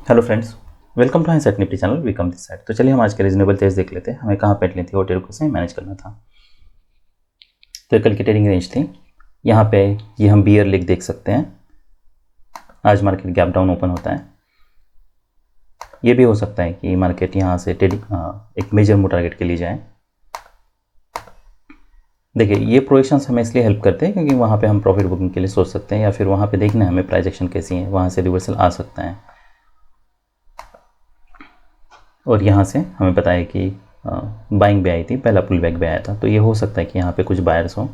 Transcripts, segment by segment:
Hello friends, welcome to set Nifty channel. We come this side. तो चलिए हम आज के रीजनेबल तेज देख लेते हैं, हमें कहाँ पे लेनी थी और ट्रेड को से मैनेज करना था। तो कल की ट्रेडिंग रेंज थी यहाँ पे, ये हम बियर लेग देख सकते हैं। आज मार्केट गैप डाउन ओपन होता है। ये भी हो सकता है कि मार्केट यहाँ से एक मेजर मूव टारगेट के लिए जाए। देखिए, ये प्रोजेक्शंस हमें इसलिए हेल्प करते हैं क्योंकि वहाँ पे हम प्रॉफिट बुकिंग के लिए सोच सकते हैं, या फिर वहाँ पे देखना है हमें प्राइस एक्शन कैसी है, वहाँ से रिवर्सल आ सकता है। और यहाँ से हमें पता है कि बाइंग भी आई थी, पहला पुल बैक भी आया था, तो ये हो सकता है कि यहाँ पे कुछ बायर्स हों।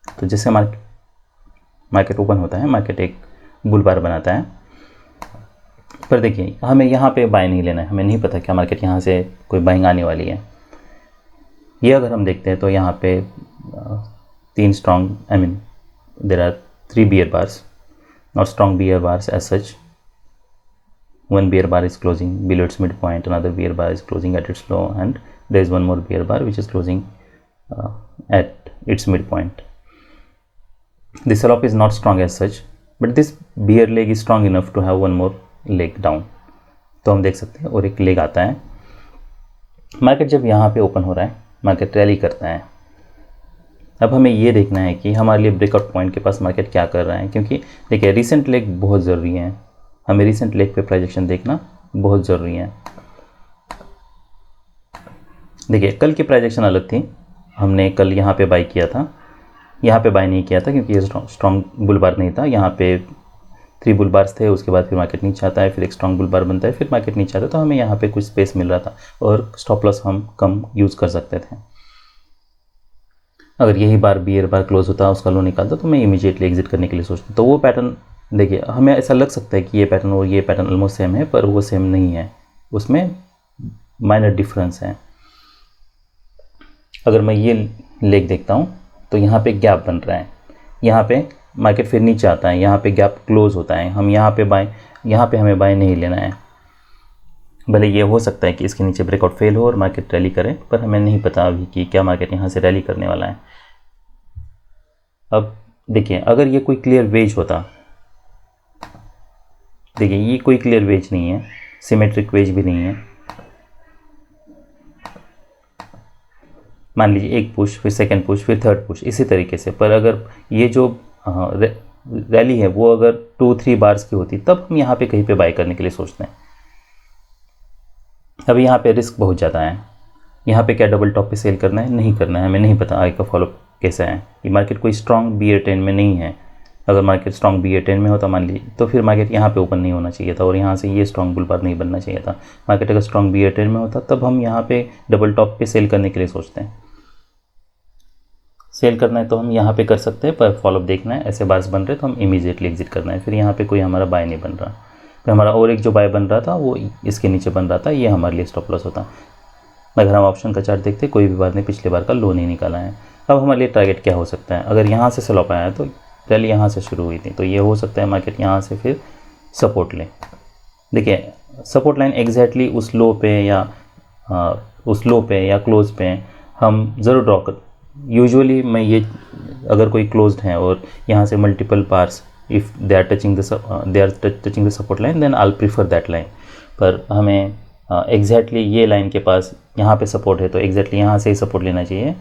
तो जैसे मार्केट ओपन होता है, मार्केट एक बुल बार बनाता है। पर देखिए, हमें यहाँ पे बाय नहीं लेना है, हमें नहीं पता क्या मार्केट यहाँ से कोई बाइंग आने वाली है। ये अगर हम देखते हैं तो यहाँ पे तीन strong, there are 3 bear bars, not strong bear bars as such. One bear bar is closing below its midpoint, another bear bar is closing at its low, and there is one more bear bar which is closing at its midpoint. This sell-off is not strong as such, but this bear leg is strong enough to have one more leg down. तो हम देख सकते हैं और एक leg आता है। Market जब यहाँ पे ओपन हो रहा है, मार्केट रैली करता है। अब हमें ये देखना है कि हमारे लिए ब्रेकआउट पॉइंट के पास मार्केट क्या कर रहा है, क्योंकि देखिए रिसेंट लेग बहुत ज़रूरी है। हमें रिसेंट लेग पे प्राइजेक्शन देखना बहुत ज़रूरी है। देखिए, कल की प्राइजेक्शन अलग थी। हमने कल यहाँ पे बाई किया था, यहाँ पे बाई नहीं किया था क्योंकि ये स्ट्रॉन्ग बुल बार नहीं था। यहाँ पे 3 बुल बार्स थे, उसके बाद फिर मार्केट नीचे आता है, फिर एक स्ट्रॉन्ग बुल बार बनता है, फिर मार्केट नीचे आता है। तो हमें यहाँ पे कुछ स्पेस मिल रहा था और स्टॉप लॉस हम कम यूज़ कर सकते थे। अगर यही बार बियर बार क्लोज होता, उसका लो निकालता, तो मैं इमीडिएटली एग्जिट करने के लिए सोचता। तो वो पैटर्न देखिए, हमें ऐसा लग सकता है कि ये पैटर्न और ये पैटर्न ऑलमोस्ट सेम है, पर वो सेम नहीं है, उसमें माइनर डिफरेंस है। अगर मैं ये लेग देखता हूँ तो यहाँ पे गैप बन रहा है, यहाँ पे मार्केट फिर नीचे आता है, यहाँ पे गैप क्लोज होता है। हम यहाँ पे हमें बाय नहीं लेना है। भले ये हो सकता है कि इसके नीचे ब्रेकआउट फेल हो और मार्केट रैली करे, पर हमें नहीं पता अभी कि क्या मार्केट यहाँ से रैली करने वाला है। अब देखिए, अगर ये कोई क्लियर वेज होता, देखिए ये कोई क्लियर वेज नहीं है, सिमेट्रिक वेज भी नहीं है। मान लीजिए एक पुश, फिर सेकंड पुश, फिर थर्ड पुश, इसी तरीके से। पर अगर ये जो रैली है वो अगर 2-3 बार्स की होती, तब हम यहाँ पे कहीं पे बाय करने के लिए सोचते हैं। अब यहाँ पे रिस्क बहुत ज़्यादा है। यहाँ पे क्या डबल टॉप पे सेल करना है, नहीं करना है, हमें नहीं पता आगे का फॉलोअप कैसा है। ये मार्केट कोई स्ट्रॉन्ग BR10 में नहीं है। अगर मार्केट स्ट्रॉन्ग BR10 में होता मान लीजिए, तो फिर मार्केट यहाँ पे ओपन नहीं होना चाहिए था और यहाँ से ये स्ट्रॉन्ग बुल बार नहीं बनना चाहिए था। मार्केट अगर स्ट्रॉन्ग BR10 में होता, तब हम यहाँ पे डबल टॉप पे सेल करने के लिए सोचते हैं। सेल करना है तो हम यहाँ पे कर सकते हैं, पर फॉलोअप देखना है, ऐसे बार्स बन रहे तो हम इमीडिएटली एग्जिट करना है। फिर यहाँ पे कोई हमारा बाय नहीं बन रहा। फिर हमारा और एक जो बाय बन रहा था वो इसके नीचे बन रहा था, ये हमारे लिए स्टॉप लॉस होता। अगर हम ऑप्शन का चार्ट देखते, कोई भी बार ने पिछले बार का लो नहीं निकाला है। अब हमारे लिए टारगेट क्या हो सकता है? अगर यहाँ से सेल ऑफ आया तो रैली यहाँ से शुरू हुई थी, तो ये हो सकता है मार्केट यहाँ से फिर सपोर्ट ले। देखिए, सपोर्ट लाइन एग्जैक्टली उस लो पे या क्लोज पे हम ज़रूर ड्रॉ कर। यूजुअली मैं ये, अगर कोई क्लोज्ड है और यहाँ से multiple parts, if they are touching the support line, then I prefer that line. पर हमें एग्जैक्टली ये लाइन के पास यहाँ पे सपोर्ट है तो एग्जैक्टली यहाँ से ही सपोर्ट लेना चाहिए,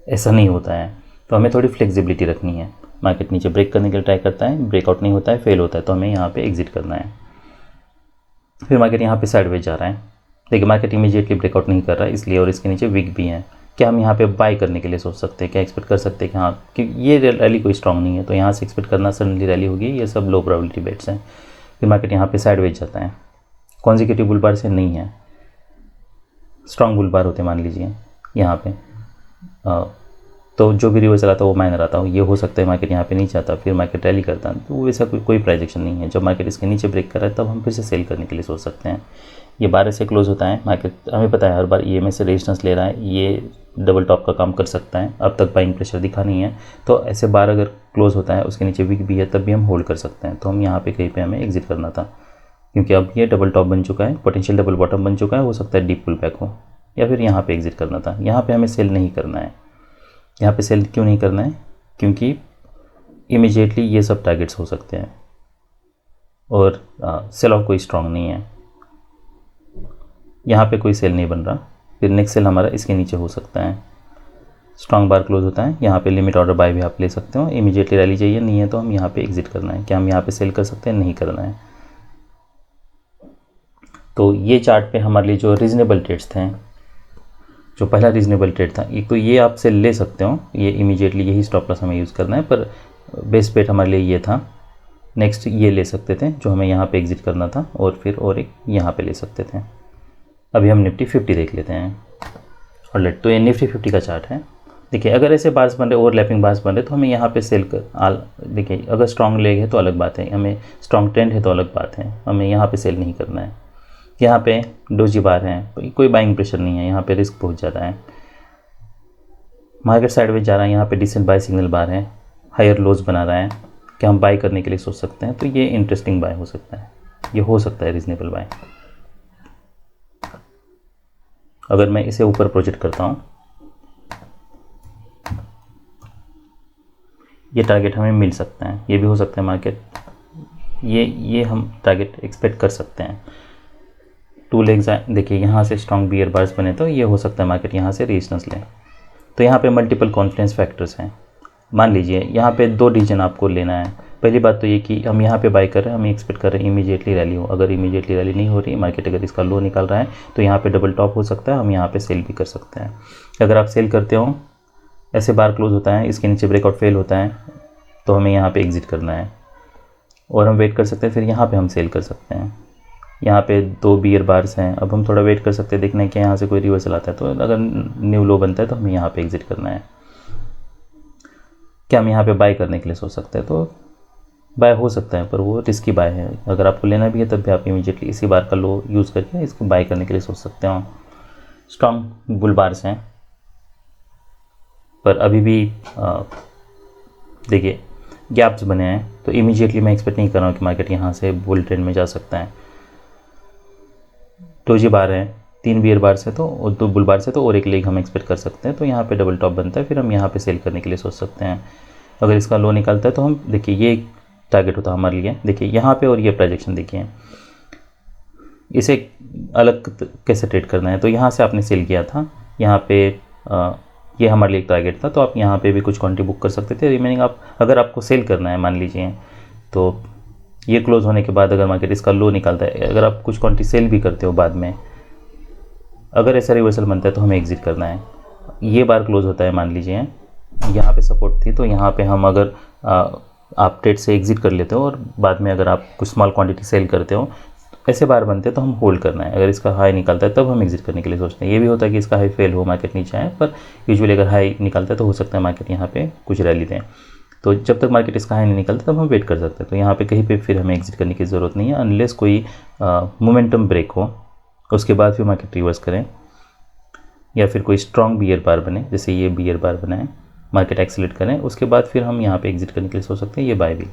ऐसा नहीं होता है। तो हमें थोड़ी फ्लेक्सिबिलिटी रखनी है। मार्केट नीचे ब्रेक करने के लिए ट्राई करता है, ब्रेकआउट नहीं होता है, फेल होता है, तो हमें यहाँ पे एग्जिट करना है। फिर मार्केट यहाँ पे साइडवेज जा रहा है। देखिए, मार्केट इमीडिएटली ब्रेकआउट नहीं कर रहा है इसलिए, और इसके नीचे वीक भी है। क्या हम यहाँ पे बाय करने के लिए सोच सकते हैं? क्या एक्सपेक्ट कर सकते हैं कि हाँ, कि ये रैली कोई स्ट्रॉन्ग नहीं है, तो यहाँ से एक्सपेक्ट करना सडनली रैली होगी, ये सब लो प्रोबेबिलिटी बेट्स हैं। फिर मार्केट यहाँ पे साइडवेज जाता है, कॉन्जिक्यूटिव बुल बार से नहीं है, स्ट्रॉन्ग बुल बार होते मान लीजिए यहाँ पे, तो जो भी रिवर्सल आता है वो माइनर आता हो। ये हो सकता है मार्केट यहाँ पे नीचे आता, फिर मार्केट रैली करता है, तो वैसा कोई प्राइजेक्शन नहीं है। जब मार्केट इसके नीचे ब्रेक कर रहा है तब हम फिर से सेल करने के लिए सोच सकते हैं। ये 12 से क्लोज होता है, मार्केट हमें पता है हर बार EMA से रेजिस्टेंस ले रहा है, ये डबल टॉप का काम कर सकता है। अब तक बाइंग प्रेशर दिखा नहीं है, तो ऐसे बार अगर क्लोज होता है, उसके नीचे वीक भी है, तब भी हम होल्ड कर सकते हैं। तो हम यहाँ पे कहीं पे हमें एग्जिट करना था, क्योंकि अब ये डबल टॉप बन चुका है, पोटेंशियल डबल बॉटम बन चुका है, हो सकता है डीप पुल बैक हो, या फिर यहाँ पे एग्जिट करना था। यहाँ पे हमें सेल नहीं करना है। यहाँ पे सेल क्यों नहीं करना है? क्योंकि इमीडिएटली ये सब टारगेट्स हो सकते हैं। और सेल ऑफ कोई स्ट्रॉन्ग नहीं है, यहाँ पे कोई सेल नहीं बन रहा, फिर नेक्स्ट सेल हमारा इसके नीचे हो सकता है, स्ट्रॉन्ग बार क्लोज होता है, यहाँ पे लिमिट ऑर्डर बाय भी आप ले सकते हो, इमीडिएटली रैली चाहिए नहीं है तो हम यहाँ पे एग्जिट करना है, क्या हम यहाँ पे सेल कर सकते हैं, नहीं करना है। तो ये चार्ट पे हमारे लिए जो रीजनेबल ट्रेड्स थे, जो पहला रीजनेबल ट्रेड था, एक तो ये आप सेल ले सकते हो, ये इमीडिएटली यही स्टॉप लॉस हमें यूज़ करना है, पर बेस्ट बेट हमारे लिए ये था। नेक्स्ट ये ले सकते थे जो हमें यहाँ पे एग्जिट करना था, और फिर और एक यहाँ पे ले सकते थे। अभी हम निफ्टी 50 देख लेते हैं। और तो ये निफ्टी 50 का चार्ट है। देखिए अगर ऐसे बार्स बन रहे, ओवरलैपिंग बार्स बन रहे, तो हमें यहाँ पे सेल कर देखिए अगर स्ट्रॉन्ग लेग है तो अलग बात है, हमें स्ट्रॉन्ग ट्रेंड है तो अलग बात है, हमें यहाँ पे सेल नहीं करना है। यहाँ पे डोजी बार है, कोई बाइंग प्रेशर नहीं है, यहाँ पे रिस्क बहुत ज़्यादा है, मार्केट साइडवेज जा रहा है, यहाँ पे डिसेंट बाय सिग्नल बार है, हायर लोज बना रहा है, क्या हम बाय करने के लिए सोच सकते हैं, तो ये इंटरेस्टिंग बाय हो सकता है, ये हो सकता है रीजनेबल बाय। अगर मैं इसे ऊपर प्रोजेक्ट करता हूँ, ये टारगेट हमें मिल सकता है, ये भी हो सकता है मार्केट, ये हम टारगेट एक्सपेक्ट कर सकते हैं। 2 लेग्स देखिए यहाँ से स्ट्रॉन्ग बियर बार्स बने तो ये हो सकता है मार्केट यहाँ से रेजिस्टेंस ले। तो यहाँ पे मल्टीपल कॉन्फिडेंस फैक्टर्स हैं। मान लीजिए यहाँ पे 2 डिसीजन आपको लेना है। पहली बात तो ये कि हम यहाँ पे बाय कर रहे हैं, हम एक्सपेक्ट कर रहे हैं इमीडिएटली रैली हो। अगर इमीडिएटली रैली नहीं हो रही, मार्केट अगर इसका लो निकाल रहा है तो यहाँ पे डबल टॉप हो सकता है, हम यहाँ पे सेल भी कर सकते हैं। अगर आप सेल करते हो, ऐसे बार क्लोज होता है, इसके नीचे ब्रेकआउट फेल होता है, तो हमें यहाँ पे एग्जिट करना है और हम वेट कर सकते हैं, फिर यहाँ पे हम सेल कर सकते हैं। यहाँ पे 2 बियर बार्स हैं, अब हम थोड़ा वेट कर सकते हैं, देखना है कि यहाँ से कोई रिवर्सल आता है, तो अगर न्यू लो बनता है तो हमें यहाँ पे एग्जिट करना है। क्या हम यहाँ पे बाय करने के लिए सोच सकते हैं, तो बाय हो सकता है, पर वो रिस्की बाय है। अगर आपको लेना भी है तब भी आप इमीडिएटली इसी बार का लो यूज़ करके इसको बाय करने के लिए सोच सकते हो। स्ट्रॉन्ग बुल बार्स हैं, पर अभी भी देखिए गैप्स बने हैं, तो इमीडिएटली मैं एक्सपेक्ट नहीं कर रहा हूँ कि मार्केट यहाँ से बुल ट्रेंड में जा सकता है। डोजी बार है, 3 बियर बार से तो और 2 बुल बार से तो और एक लेग हम एक्सपेक्ट कर सकते हैं, तो यहाँ पे डबल टॉप बनता है, फिर हम यहाँ पे सेल करने के लिए सोच सकते हैं। अगर इसका लो निकलता है तो हम देखिए ये टारगेट होता है हमारे लिए, देखिए यहाँ पे, और ये प्रोजेक्शन देखिए, इसे अलग कैसे ट्रेड करना है। तो यहाँ से आपने सेल किया था, यहाँ पे ये हमारे लिए एक टारगेट था, तो आप यहाँ पे भी कुछ क्वांटिटी बुक कर सकते थे। रिमेनिंग आप अगर आपको सेल करना है, मान लीजिए, तो ये क्लोज होने के बाद अगर मार्केट इसका लो निकलता है, अगर आप कुछ क्वांटिटी सेल भी करते हो बाद में, अगर ऐसा रिवर्सल बनता है तो हमें एग्जिट करना है। ये बार क्लोज होता है, मान लीजिए यहाँ पे सपोर्ट थी, तो यहाँ पे हम अगर आप ट्रेड से एग्जिट कर लेते हो और बाद में अगर आप कुछ स्मॉल क्वांटिटी सेल करते हो, ऐसे बार बनते हैं तो हम होल्ड करना है। अगर इसका हाई निकलता है तब हम एग्जिट करने के लिए सोचते हैं। ये भी होता है कि इसका हाई फेल हो, मार्केट नीचे आए, पर यूजुअली अगर हाई निकलता है तो हो सकता है मार्केट यहाँ पे कुछ रैली दें। तो जब तक मार्केट इसका हाई नहीं निकलता तब हम वेट कर सकते हैं। तो यहाँ पे कहीं पे फिर हमें एग्जिट करने की ज़रूरत नहीं है, अनलेस कोई मोमेंटम ब्रेक हो, उसके बाद फिर मार्केट रिवर्स करें, या फिर कोई स्ट्रॉन्ग बियर बार बने, जैसे ये बियर बार बना है, मार्केट एक्सीलेट करें, उसके बाद फिर हम यहाँ पे एग्जिट करने के लिए सोच सकते हैं। ये बाय भी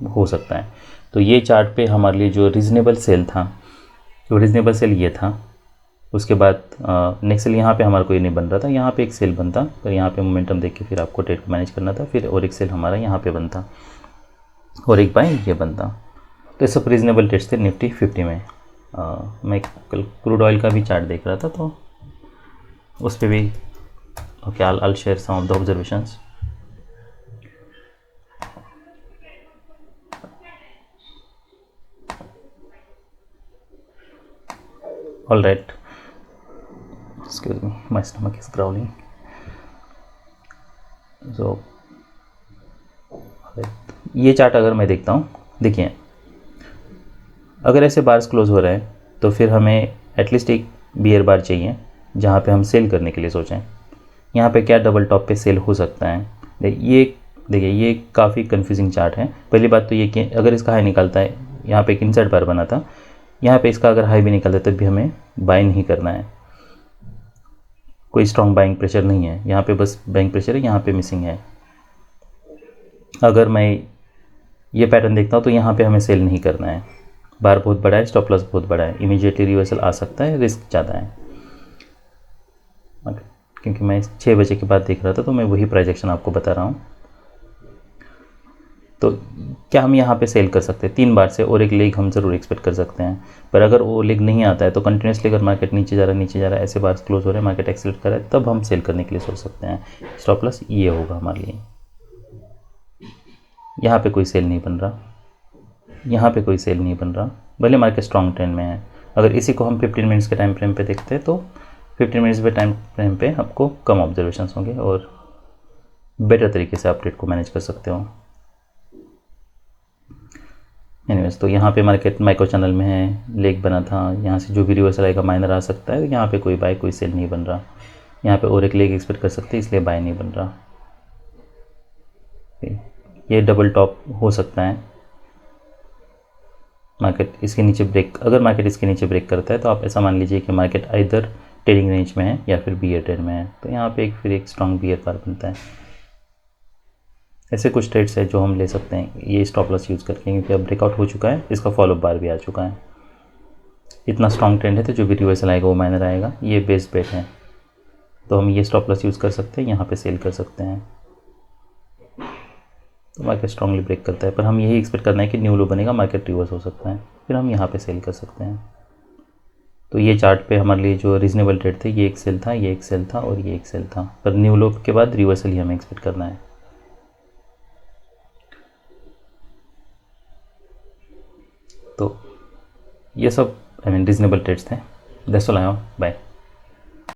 हो सकता है। तो ये चार्ट पे हमारे लिए जो रीज़नेबल सेल था, तो रीज़नेबल सेल ये था। उसके बाद नेक्स्ट सेल यहाँ पे हमारा कोई नहीं बन रहा था, यहाँ पे एक सेल बनता, पर यहाँ पे मोमेंटम देख के फिर आपको ट्रेड को मैनेज करना था, फिर और एक सेल हमारा यहाँ पे बनता और एक बाय ये बनता। तो सब रीज़नेबल ट्रेड्स थे निफ्टी 50 में। मैं कल क्रूड ऑयल का भी चार्ट देख रहा था, तो उस पर भी okay, I'll share some of the observations. All right, excuse me, my stomach is growling. So ये चार्ट अगर मैं देखता हूँ, देखिए अगर ऐसे बार्स क्लोज हो रहे हैं तो फिर हमें एटलीस्ट एक बियर बार चाहिए जहाँ पे हम सेल करने के लिए सोचें। यहाँ पे क्या डबल टॉप पे सेल हो सकता है। देखिए ये काफ़ी कंफ्यूजिंग चार्ट है। पहली बात तो ये कि अगर इसका हाई निकलता है, यहाँ पे एक इनसाइड बार बना था, यहाँ पे इसका अगर हाई भी निकलता है तब भी हमें बाय नहीं करना है। कोई स्ट्रॉन्ग बाइंग प्रेशर नहीं है, यहाँ पे बस बाइंग प्रेशर है, यहाँ पे मिसिंग है। अगर मैं ये पैटर्न देखता हूँ तो यहाँ पे हमें सेल नहीं करना है। बार बहुत बड़ा है, स्टॉप लॉस बहुत बड़ा है, इमीडिएटली रिवर्सल आ सकता है, रिस्क ज़्यादा है। क्योंकि मैं 6 बजे के बाद देख रहा था तो मैं वही प्रोजेक्शन आपको बता रहा हूँ। तो क्या हम यहाँ पे सेल कर सकते हैं 3 बार से, और एक लेग हम ज़रूर एक्सपेक्ट कर सकते हैं। पर अगर वो लेग नहीं आता है तो कंटिन्यूसली अगर मार्केट नीचे जा रहा है ऐसे बार क्लोज हो रहे हैं, मार्केट एक्सेलेरेट कर रहा है, तब हम सेल करने के लिए सोच सकते हैं। स्टॉप लॉस ये होगा हमारे लिए। यहाँ पे कोई सेल नहीं बन रहा, यहाँ पे कोई सेल नहीं बन रहा, भले मार्केट स्ट्रॉन्ग ट्रेंड में है। अगर इसी को हम 15 मिनट्स के टाइम फ्रेम पे देखते हैं तो 15 मिनट्स के टाइम फ्रेम पे आपको कम ऑब्जर्वेशंस होंगे और बेटर तरीके से आप ट्रेड को मैनेज कर सकते हो। एनीवेज, तो यहाँ पे मार्केट माइक्रो चैनल में है, लेग बना था, यहाँ से जो भी रिवर्सल आएगा माइनर आ सकता है। यहाँ पे कोई बाय कोई सेल नहीं बन रहा, यहाँ पे और एक लेग एक्सपेक्ट कर सकते हैं, इसलिए बाय नहीं बन रहा। ये डबल टॉप हो सकता है। मार्केट इसके नीचे ब्रेक, अगर मार्केट इसके नीचे ब्रेक करता है तो आप ऐसा मान लीजिए कि मार्केट आइदर ट्रेडिंग रेंज में है या फिर बियर ट्रेड में है, तो यहाँ पे फिर एक स्ट्रॉन्ग बियर पार बनता है। ऐसे कुछ ट्रेड्स है जो हम ले सकते हैं ये स्टॉप लॉस यूज़ करके, क्योंकि अब ब्रेकआउट हो चुका है, इसका फॉलोअप बार भी आ चुका है। इतना स्ट्रॉन्ग ट्रेंड है तो जो भी रिवर्सल आएगा वो माइनर आएगा, ये बेस्ट बेट है। तो हम ये स्टॉप लॉस यूज़ कर सकते हैं, यहाँ पे सेल कर सकते हैं। तो मार्केट स्ट्रांगली ब्रेक करता है, पर हम यही एक्सपेक्ट करना है कि न्यू लो बनेगा, मार्केट रिवर्स हो सकता है, फिर हम यहाँ पे सेल कर सकते हैं। तो ये चार्ट पे हमारे लिए जो रीजनेबल ट्रेड थे, ये एक सेल था, ये एक सेल था और ये एक सेल था, पर न्यू लो के बाद रिवर्सल ही हमें एक्सपेक्ट करना है। तो ये सब रीजनेबल ट्रेड्स थे। That's all. बाय।